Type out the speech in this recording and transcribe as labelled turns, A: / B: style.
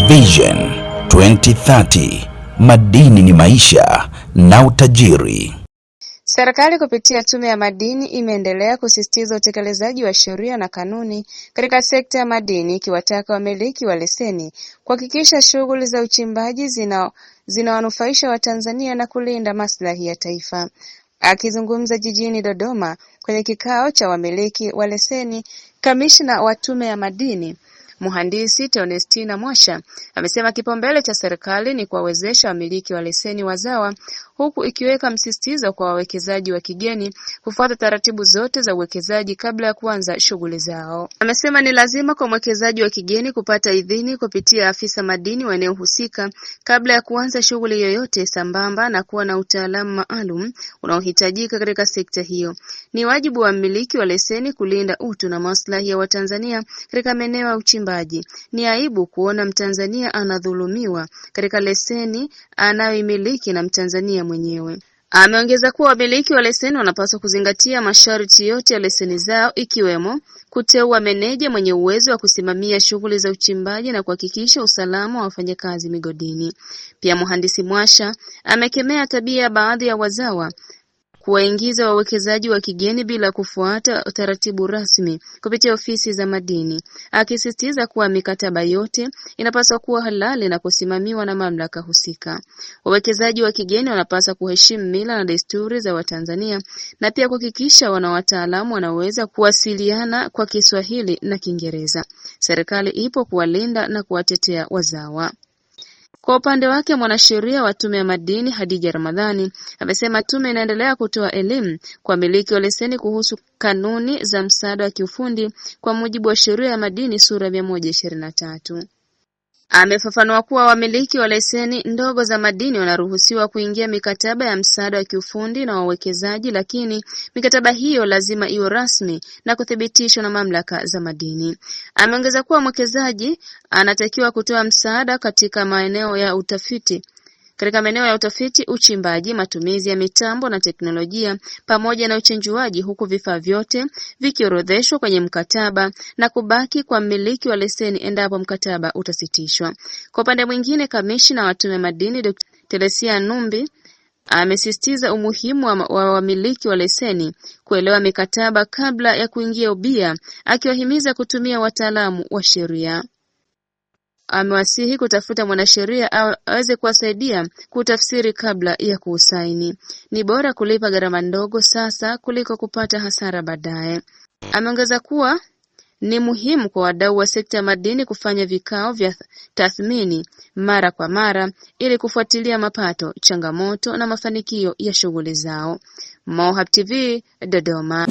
A: Vision 2030, madini ni maisha na utajiri.
B: Serikali kupitia Tume ya Madini imeendelea kusisitiza utekelezaji wa sheria na kanuni katika sekta ya madini, ikiwataka wamiliki wa leseni kuhakikisha shughuli za uchimbaji zinawanufaisha Watanzania na kulinda maslahi ya taifa. Akizungumza jijini Dodoma kwenye kikao cha wamiliki wa leseni, Kamishna wa Tume ya Madini Mhandisi Theonestina Mwasha amesema kipaumbele cha serikali ni kuwawezesha wamiliki wa leseni wazawa, huku ikiweka msisitizo kwa wawekezaji wa kigeni kufuata taratibu zote za uwekezaji kabla ya kuanza shughuli zao. Amesema ni lazima kwa mwekezaji wa kigeni kupata idhini kupitia afisa madini wa eneo husika kabla ya kuanza shughuli yoyote, sambamba na kuwa na utaalamu maalum unaohitajika katika sekta hiyo. Ni wajibu wa mmiliki wa leseni kulinda utu na maslahi ya Watanzania katika maeneo ya uchimbaji. Ni aibu kuona Mtanzania anadhulumiwa katika leseni anayoimiliki na Mtanzania mwenyewe. Ameongeza kuwa wamiliki wa leseni wanapaswa kuzingatia masharti yote ya leseni zao, ikiwemo kuteua meneja mwenye uwezo wa kusimamia shughuli za uchimbaji na kuhakikisha usalama wa wafanyakazi migodini. Pia Mhandisi Mwasha amekemea tabia ya baadhi ya wazawa kuwaingiza wawekezaji wa kigeni bila kufuata taratibu rasmi kupitia ofisi za madini, akisisitiza kuwa mikataba yote inapaswa kuwa halali na kusimamiwa na mamlaka husika. Wawekezaji wa kigeni wanapaswa kuheshimu mila na desturi za Watanzania na pia kuhakikisha wana wataalamu wanaweza kuwasiliana kwa Kiswahili na Kiingereza. Serikali ipo kuwalinda na kuwatetea wazawa. Kwa upande wake, mwanasheria wa Tume ya Madini Hadija Ramadhani amesema tume inaendelea kutoa elimu kwa wamiliki wa leseni kuhusu kanuni za msaada wa kiufundi kwa mujibu wa Sheria ya Madini sura 123. Amefafanua kuwa wamiliki wa leseni ndogo za madini wanaruhusiwa kuingia mikataba ya msaada wa kiufundi na wawekezaji, lakini mikataba hiyo lazima iwe rasmi na kuthibitishwa na mamlaka za madini. Ameongeza kuwa mwekezaji anatakiwa kutoa msaada katika maeneo ya utafiti, uchimbaji, matumizi ya mitambo na teknolojia pamoja na uchenjuaji, huku vifaa vyote vikiorodheshwa kwenye mkataba na kubaki kwa mmiliki wa leseni endapo mkataba utasitishwa. Kwa upande mwingine, Kamishna wa Tume ya Madini Dr. Telesia Numbi amesisitiza umuhimu wa wamiliki wa leseni kuelewa mikataba kabla ya kuingia ubia, akiwahimiza kutumia wataalamu wa sheria. Amewasihi kutafuta mwanasheria aweze kuwasaidia kutafsiri kabla ya kuusaini. Ni bora kulipa gharama ndogo sasa kuliko kupata hasara baadaye. Ameongeza kuwa ni muhimu kwa wadau wa sekta ya madini kufanya vikao vya tathmini mara kwa mara ili kufuatilia mapato, changamoto na mafanikio ya shughuli zao. Mohab TV, Dodoma.